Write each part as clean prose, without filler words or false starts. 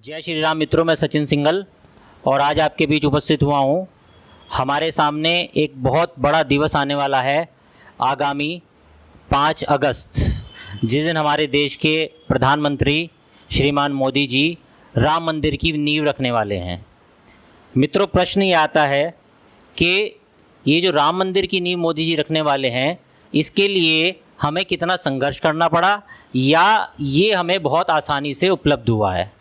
जय श्री राम मित्रों, मैं सचिन सिंघल और आज आपके बीच उपस्थित हुआ हूँ। हमारे सामने एक बहुत बड़ा दिवस आने वाला है, आगामी 5 अगस्त, जिस दिन हमारे देश के प्रधानमंत्री श्रीमान मोदी जी राम मंदिर की नींव रखने वाले हैं। मित्रों, प्रश्न ये आता है कि ये जो राम मंदिर की नींव मोदी जी रखने वाले हैं, इसके लिए हमें कितना संघर्ष करना पड़ा या ये हमें बहुत आसानी से उपलब्ध हुआ है।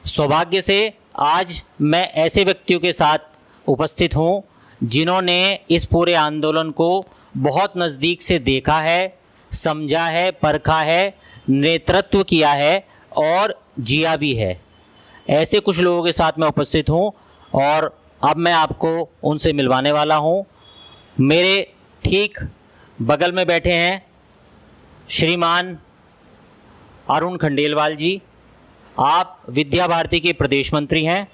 सौभाग्य से आज मैं ऐसे व्यक्तियों के साथ उपस्थित हूँ जिन्होंने इस पूरे आंदोलन को बहुत नज़दीक से देखा है, समझा है, परखा है, नेतृत्व किया है और जिया भी है। ऐसे कुछ लोगों के साथ मैं उपस्थित हूँ और अब मैं आपको उनसे मिलवाने वाला हूँ। मेरे ठीक बगल में बैठे हैं श्रीमान अरुण खंडेलवाल जी। आप विद्या भारती के प्रदेश मंत्री हैं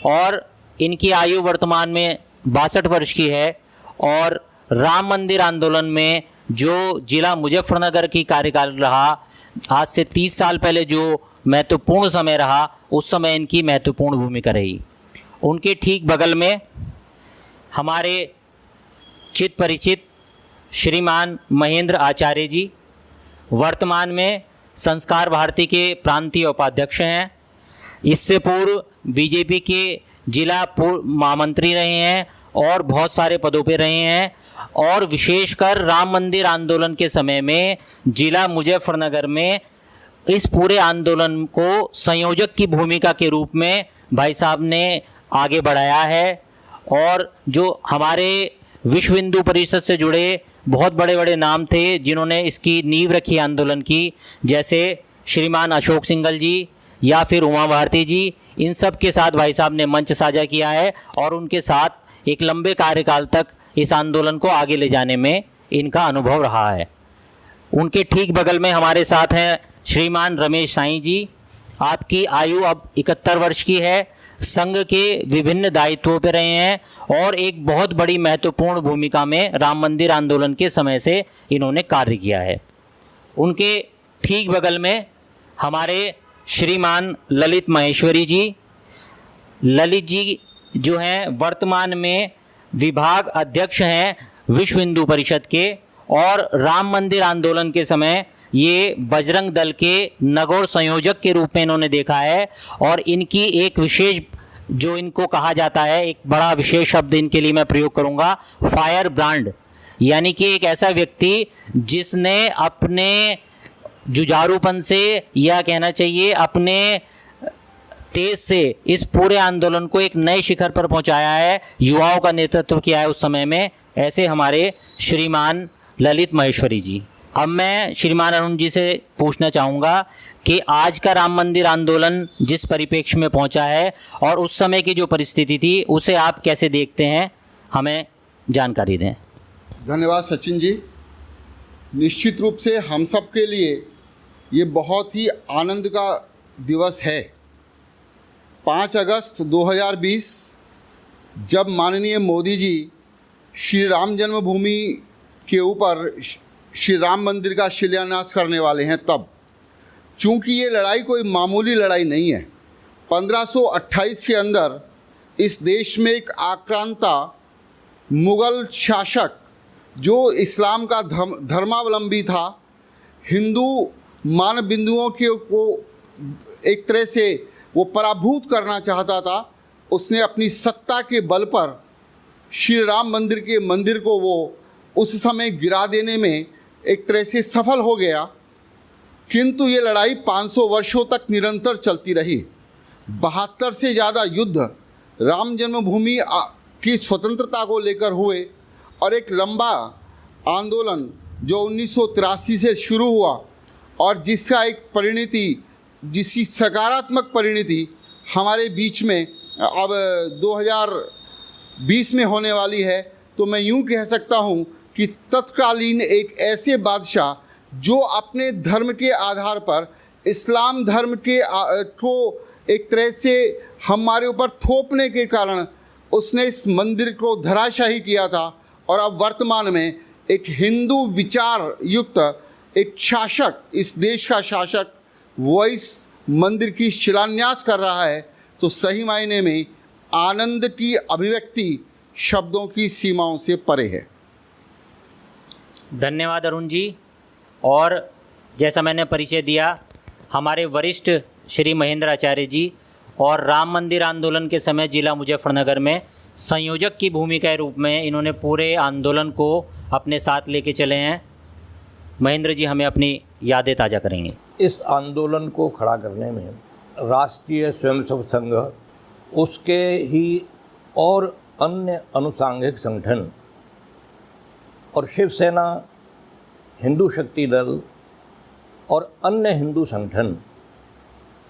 और इनकी आयु वर्तमान में 62 वर्ष की है और राम मंदिर आंदोलन में जो जिला मुजफ्फरनगर की कार्यकाल रहा, आज से 30 साल पहले जो महत्वपूर्ण समय रहा, उस समय इनकी महत्वपूर्ण भूमिका रही। उनके ठीक बगल में हमारे चित परिचित श्रीमान महेंद्र आचार्य जी, वर्तमान में संस्कार भारती के प्रांतीय उपाध्यक्ष हैं। इससे पूर्व बीजेपी के जिला महामंत्री रहे हैं और बहुत सारे पदों पे रहे हैं और विशेषकर राम मंदिर आंदोलन के समय में जिला मुजफ्फरनगर में इस पूरे आंदोलन को संयोजक की भूमिका के रूप में भाई साहब ने आगे बढ़ाया है। और जो हमारे विश्व हिंदू परिषद से जुड़े बहुत बड़े बड़े नाम थे जिन्होंने इसकी नींव रखी आंदोलन की, जैसे श्रीमान अशोक सिंघल जी या फिर उमा भारती जी, इन सब के साथ भाई साहब ने मंच साझा किया है और उनके साथ एक लंबे कार्यकाल तक इस आंदोलन को आगे ले जाने में इनका अनुभव रहा है। उनके ठीक बगल में हमारे साथ हैं श्रीमान रमेश साईं जी। आपकी आयु अब 71 वर्ष की है, संघ के विभिन्न दायित्वों पर रहे हैं और एक बहुत बड़ी महत्वपूर्ण भूमिका में राम मंदिर आंदोलन के समय से इन्होंने कार्य किया है। उनके ठीक बगल में हमारे श्रीमान ललित महेश्वरी जी। ललित जी जो हैं वर्तमान में विभाग अध्यक्ष हैं विश्व हिंदू परिषद के और राम मंदिर आंदोलन के समय ये बजरंग दल के नगोर संयोजक के रूप में इन्होंने देखा है। और इनकी एक विशेष, जो इनको कहा जाता है, एक बड़ा विशेष शब्द इनके लिए मैं प्रयोग करूंगा, फायर ब्रांड, यानी कि एक ऐसा व्यक्ति जिसने अपने जुझारूपन से या कहना चाहिए अपने तेज से इस पूरे आंदोलन को एक नए शिखर पर पहुंचाया है, युवाओं का नेतृत्व किया है उस समय में। ऐसे हमारे श्रीमान ललित महेश्वरी जी। अब मैं श्रीमान अरुण जी से पूछना चाहूँगा कि आज का राम मंदिर आंदोलन जिस परिप्रेक्ष्य में पहुंचा है और उस समय की जो परिस्थिति थी, उसे आप कैसे देखते हैं, हमें जानकारी दें। धन्यवाद सचिन जी। निश्चित रूप से हम सब के लिए ये बहुत ही आनंद का दिवस है। 5 अगस्त 2020 जब माननीय मोदी जी श्री राम जन्मभूमि के ऊपर श्री राम मंदिर का शिलान्यास करने वाले हैं, तब चूंकि ये लड़ाई कोई मामूली लड़ाई नहीं है। 1528 के अंदर इस देश में एक आक्रांता मुग़ल शासक जो इस्लाम का धर्मावलंबी था, हिंदू मान बिंदुओं को एक तरह से वो पराभूत करना चाहता था। उसने अपनी सत्ता के बल पर श्री राम मंदिर को वो उस समय गिरा देने में एक तरह से सफल हो गया। किंतु ये लड़ाई 500 वर्षों तक निरंतर चलती रही। 72 से ज़्यादा युद्ध राम जन्मभूमि की स्वतंत्रता को लेकर हुए और एक लंबा आंदोलन जो 1983 से शुरू हुआ और जिसका एक जिसकी सकारात्मक परिणति हमारे बीच में अब 2020 में होने वाली है। तो मैं यूँ कह सकता हूँ कि तत्कालीन एक ऐसे बादशाह जो अपने धर्म के आधार पर इस्लाम धर्म को एक तरह से हमारे ऊपर थोपने के कारण उसने इस मंदिर को धराशाही किया था और अब वर्तमान में एक हिंदू विचार युक्त एक शासक, इस देश का शासक, वॉइस मंदिर की शिलान्यास कर रहा है तो सही मायने में आनंद की अभिव्यक्ति शब्दों की सीमाओं से परे है। धन्यवाद अरुण जी। और जैसा मैंने परिचय दिया, हमारे वरिष्ठ श्री महेंद्र आचार्य जी और राम मंदिर आंदोलन के समय जिला मुजफ्फरनगर में संयोजक की भूमिका के रूप में इन्होंने पूरे आंदोलन को अपने साथ लेके चले हैं। महेंद्र जी हमें अपनी यादें ताज़ा करेंगे। इस आंदोलन को खड़ा करने में राष्ट्रीय स्वयंसेवक संघ, उसके ही और अन्य अनुसांगिक संगठन और शिवसेना, हिंदू शक्ति दल और अन्य हिंदू संगठन,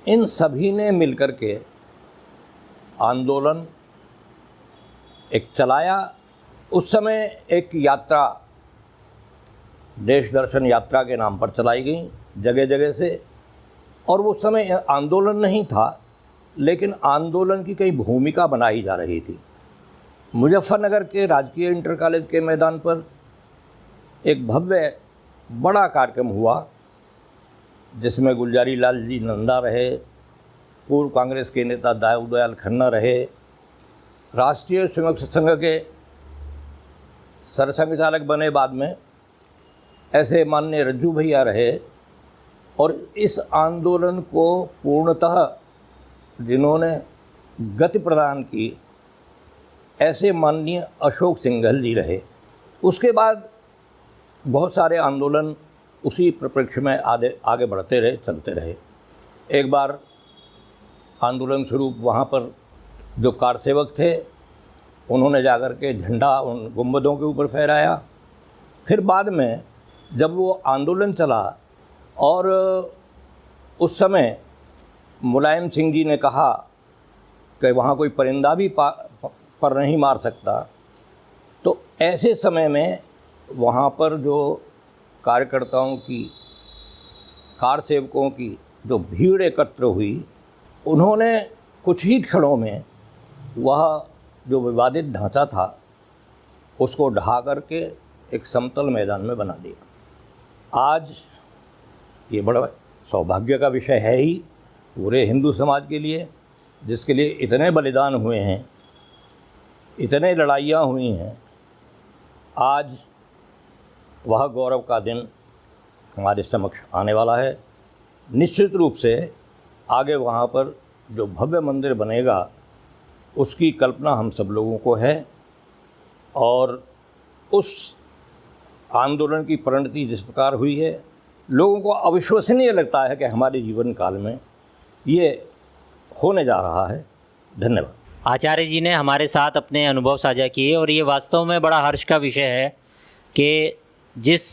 इन सभी ने मिलकर के आंदोलन एक चलाया। उस समय एक यात्रा, देश दर्शन यात्रा के नाम पर चलाई गई जगह जगह से, और वो समय आंदोलन नहीं था, लेकिन आंदोलन की कई भूमिका बनाई जा रही थी। मुजफ्फरनगर के राजकीय इंटर कॉलेज के मैदान पर एक भव्य बड़ा कार्यक्रम हुआ, जिसमें गुलजारी लाल जी नंदा रहे, पूर्व कांग्रेस के नेता दाऊद दयाल खन्ना रहे, राष्ट्रीय स्वयंसेवक संघ के सरसंघचालक बने बाद में ऐसे माननीय रज्जू भैया रहे, और इस आंदोलन को पूर्णतः जिन्होंने गति प्रदान की ऐसे माननीय अशोक सिंघल जी रहे। उसके बाद बहुत सारे आंदोलन उसी परिप्रेक्ष्य में आगे बढ़ते रहे, चलते रहे। एक बार आंदोलन स्वरूप वहाँ पर जो कारसेवक थे उन्होंने जाकर के झंडा उन गुंबदों के ऊपर फहराया। फिर बाद में जब वो आंदोलन चला और उस समय मुलायम सिंह जी ने कहा कि वहाँ कोई परिंदा भी पर नहीं मार सकता, तो ऐसे समय में वहाँ पर जो कार्यकर्ताओं की, कारसेवकों की जो भीड़ एकत्र हुई, उन्होंने कुछ ही क्षणों में वह जो विवादित ढांचा था उसको ढहा करके एक समतल मैदान में बना दिया। आज ये बड़ा सौभाग्य का विषय है ही पूरे हिंदू समाज के लिए, जिसके लिए इतने बलिदान हुए हैं, इतने लड़ाइयाँ हुई हैं। आज वह गौरव का दिन हमारे समक्ष आने वाला है। निश्चित रूप से आगे वहाँ पर जो भव्य मंदिर बनेगा उसकी कल्पना हम सब लोगों को है, और उस आंदोलन की परिणति जिस प्रकार हुई है, लोगों को अविश्वसनीय लगता है कि हमारे जीवन काल में ये होने जा रहा है। धन्यवाद। आचार्य जी ने हमारे साथ अपने अनुभव साझा किए, और ये वास्तव में बड़ा हर्ष का विषय है कि जिस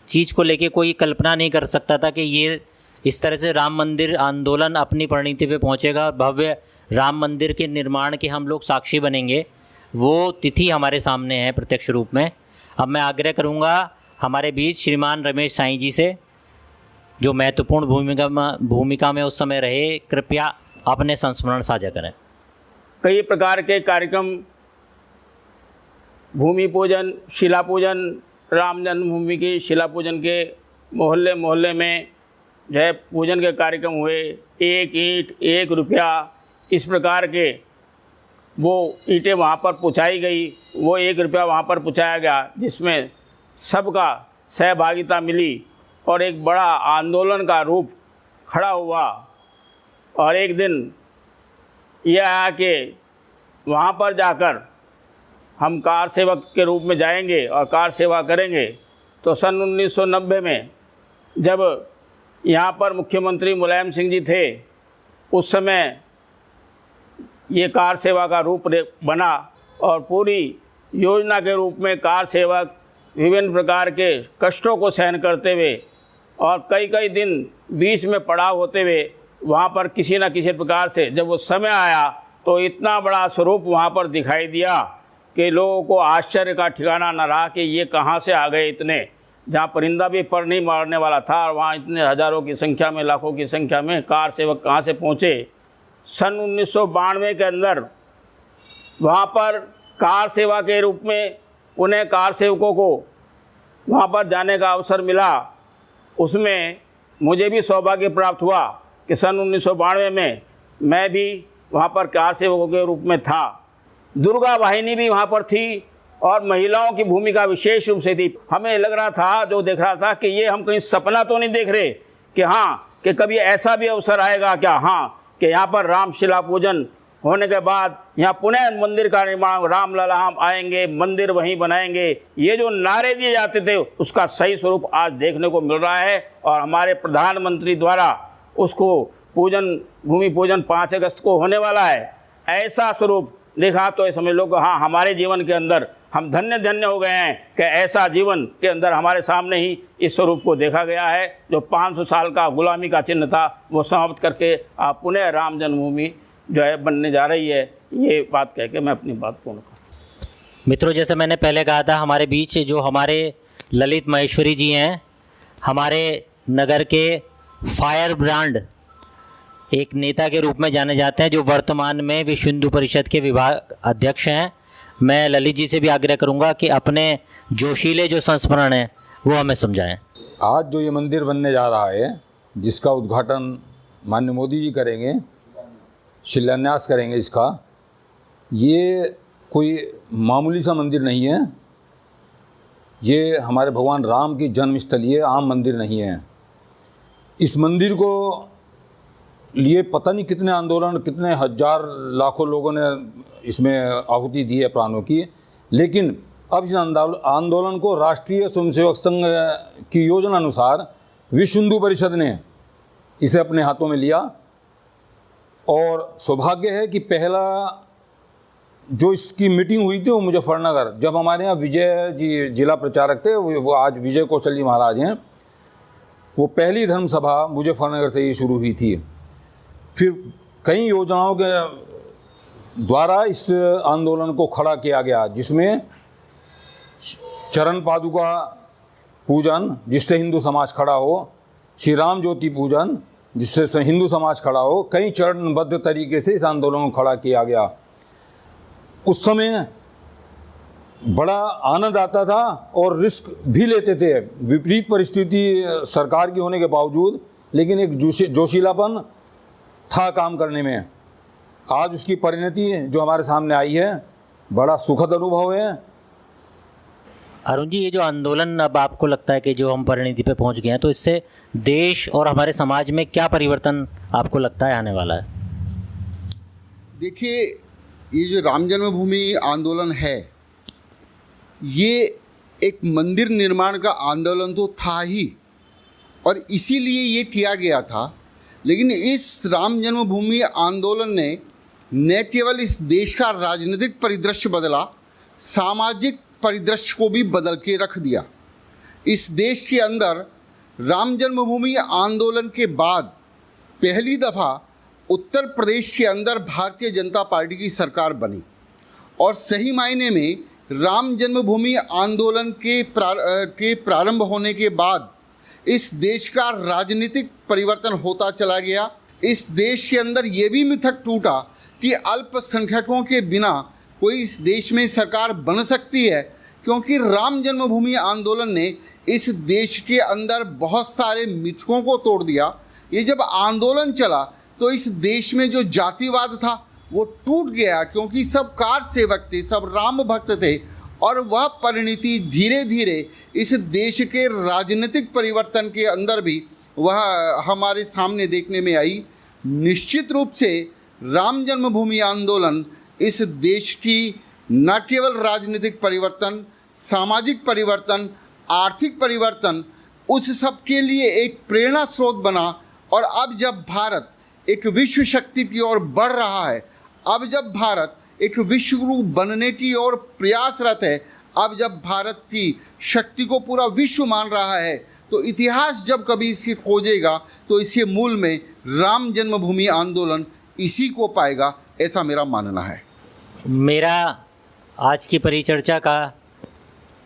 चीज़ को लेके कोई कल्पना नहीं कर सकता था कि ये इस तरह से राम मंदिर आंदोलन अपनी परिणति पे पहुंचेगा, भव्य राम मंदिर के निर्माण के हम लोग साक्षी बनेंगे, वो तिथि हमारे सामने है प्रत्यक्ष रूप में। अब मैं आग्रह करूंगा हमारे बीच श्रीमान रमेश साईं जी से, जो महत्वपूर्ण भूमिका में उस समय रहे, कृपया अपने संस्मरण साझा करें। कई प्रकार के कार्यक्रम, भूमि पूजन, शिला पूजन, राम जन्मभूमि की शिला पूजन के मोहल्ले मोहल्ले में जो है पूजन के कार्यक्रम हुए। 1 ईंट 1 रुपया, इस प्रकार के वो ईंटें वहाँ पर पहुँचाई गई, वो 1 रुपया वहाँ पर पहुँचाया गया, जिसमें सबका सहभागिता मिली और एक बड़ा आंदोलन का रूप खड़ा हुआ। और एक दिन यह आया कि वहाँ पर जाकर हम कार सेवक के रूप में जाएंगे और कार सेवा करेंगे। तो सन 1990 में जब यहाँ पर मुख्यमंत्री मुलायम सिंह जी थे, उस समय ये कार सेवा का रूप बना, और पूरी योजना के रूप में कार सेवक विभिन्न प्रकार के कष्टों को सहन करते हुए और कई दिन बीच में पड़ाव होते हुए वहाँ पर किसी न किसी प्रकार से जब वो समय आया तो इतना बड़ा स्वरूप वहाँ पर दिखाई दिया कि लोगों को आश्चर्य का ठिकाना न रहा कि ये कहाँ से आ गए इतने, जहाँ परिंदा भी पर नहीं मारने वाला था, और वहाँ इतने हज़ारों की संख्या में, लाखों की संख्या में कार सेवक कहाँ से पहुँचे। सन 1992 के अंदर वहाँ पर कार सेवा के रूप में पुनः कार सेवकों को वहाँ पर जाने का अवसर मिला। उसमें मुझे भी सौभाग्य प्राप्त हुआ कि सन 1992 में मैं भी वहाँ पर कार सेवकों के रूप में था। दुर्गा वाहिनी भी वहाँ पर थी और महिलाओं की भूमिका विशेष रूप से थी। हमें लग रहा था, जो देख रहा था, कि ये हम कहीं सपना तो नहीं देख रहे कि हाँ, कि कभी ऐसा भी अवसर आएगा क्या, हाँ, कि यहाँ पर रामशिला पूजन होने के बाद यहाँ पुनः मंदिर का निर्माण, रामलला हम आएंगे, मंदिर वहीं बनाएंगे, ये जो नारे दिए जाते थे उसका सही स्वरूप आज देखने को मिल रहा है। और हमारे प्रधानमंत्री द्वारा उसको पूजन, भूमि पूजन 5 अगस्त को होने वाला है। ऐसा स्वरूप देखा तो ये समझ लो कि हाँ, हमारे जीवन के अंदर हम धन्य धन्य हो गए हैं कि ऐसा जीवन के अंदर हमारे सामने ही इस स्वरूप को देखा गया है। जो 500 साल का गुलामी का चिन्ह था वो समाप्त करके आप पुनः राम जन्मभूमि जो है बनने जा रही है। ये बात कह के मैं अपनी बात पूर्ण करूँ। मित्रों, जैसे मैंने पहले कहा था, हमारे बीच जो हमारे ललित महेश्वरी जी हैं, हमारे नगर के फायर ब्रांड एक नेता के रूप में जाने जाते हैं, जो वर्तमान में विश्व हिंदू परिषद के विभाग अध्यक्ष हैं। मैं ललित जी से भी आग्रह करूंगा कि अपने जोशीले जो संस्मरण हैं वो हमें समझाएं। आज जो ये मंदिर बनने जा रहा है, जिसका उद्घाटन माननीय मोदी जी करेंगे, शिलान्यास करेंगे इसका, ये कोई मामूली सा मंदिर नहीं है। ये हमारे भगवान राम की जन्मस्थली है, आम मंदिर नहीं है। इस मंदिर को लिए पता नहीं कितने आंदोलन, कितने हजार लाखों लोगों ने इसमें आहुति दी है प्राणों की। लेकिन अब इस आंदोलन को राष्ट्रीय स्वयंसेवक संघ की योजना अनुसार विश्व हिंदू परिषद ने इसे अपने हाथों में लिया। और सौभाग्य है कि पहला जो इसकी मीटिंग हुई थी वो मुजफ्फरनगर, जब हमारे यहाँ विजय जी जिला प्रचारक थे, वो आज विजय कौशल जी महाराज हैं, वो पहली धर्म सभा मुजफ्फरनगर से ही शुरू हुई थी। फिर कई योजनाओं के द्वारा इस आंदोलन को खड़ा किया गया, जिसमें चरण पादुका पूजन जिससे हिंदू समाज खड़ा हो, श्री राम ज्योति पूजन जिससे हिंदू समाज खड़ा हो, कई चरणबद्ध तरीके से इस आंदोलन को खड़ा किया गया। उस समय बड़ा आनंद आता था और रिस्क भी लेते थे, विपरीत परिस्थिति सरकार की होने के बावजूद, लेकिन एक जोशीलापन था काम करने में। आज उसकी परिणति जो हमारे सामने आई है, बड़ा सुखद अनुभव है। अरुण जी, ये जो आंदोलन अब आपको लगता है कि जो हम परिणति पे पहुंच गए हैं, तो इससे देश और हमारे समाज में क्या परिवर्तन आपको लगता है आने वाला है? देखिए, ये जो राम जन्मभूमि आंदोलन है, ये एक मंदिर निर्माण का आंदोलन तो था ही, और इसीलिए ये किया गया था। लेकिन इस राम जन्मभूमि आंदोलन ने न केवल इस देश का राजनीतिक परिदृश्य बदला, सामाजिक परिदृश्य को भी बदल के रख दिया। इस देश के अंदर राम जन्मभूमि आंदोलन के बाद पहली दफ़ा उत्तर प्रदेश के अंदर भारतीय जनता पार्टी की सरकार बनी, और सही मायने में राम जन्मभूमि आंदोलन के प्रारंभ होने के बाद इस देश का राजनीतिक परिवर्तन होता चला गया। इस देश के अंदर ये भी मिथक टूटा कि अल्पसंख्यकों के बिना कोई इस देश में सरकार बन सकती है, क्योंकि राम जन्मभूमि आंदोलन ने इस देश के अंदर बहुत सारे मिथकों को तोड़ दिया। ये जब आंदोलन चला तो इस देश में जो जातिवाद था वो टूट गया, क्योंकि सब कार सेवक थे, सब राम भक्त थे, और वह परिणति धीरे धीरे इस देश के राजनीतिक परिवर्तन के अंदर भी वह हमारे सामने देखने में आई। निश्चित रूप से राम जन्मभूमि आंदोलन इस देश की न केवल राजनीतिक परिवर्तन, सामाजिक परिवर्तन, आर्थिक परिवर्तन, उस सब के लिए एक प्रेरणा स्रोत बना। और अब जब भारत एक विश्व शक्ति की ओर बढ़ रहा है, अब जब भारत एक विश्व गुरु बनने की ओर प्रयासरत है, अब जब भारत की शक्ति को पूरा विश्व मान रहा है, तो इतिहास जब कभी इसे खोजेगा तो इसके मूल में राम जन्मभूमि आंदोलन इसी को पाएगा, ऐसा मेरा मानना है। मेरा आज की परिचर्चा का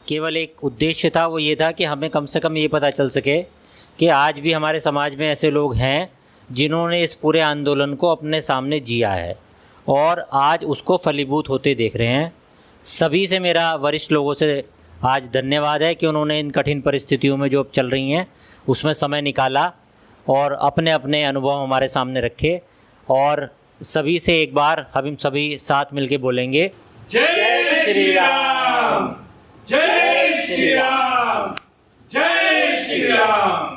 केवल एक उद्देश्य था, वो ये था कि हमें कम से कम ये पता चल सके कि आज भी हमारे समाज में ऐसे लोग हैं जिन्होंने इस पूरे आंदोलन को अपने सामने जिया है और आज उसको फलीभूत होते देख रहे हैं। सभी से मेरा वरिष्ठ लोगों से आज धन्यवाद है कि उन्होंने इन कठिन परिस्थितियों में जो अब चल रही हैं उसमें समय निकाला और अपने अपने अनुभव हमारे सामने रखे, और सभी से एक बार हम सभी साथ मिलके बोलेंगे, जय श्री राम, जय श्री राम, जय श्री राम।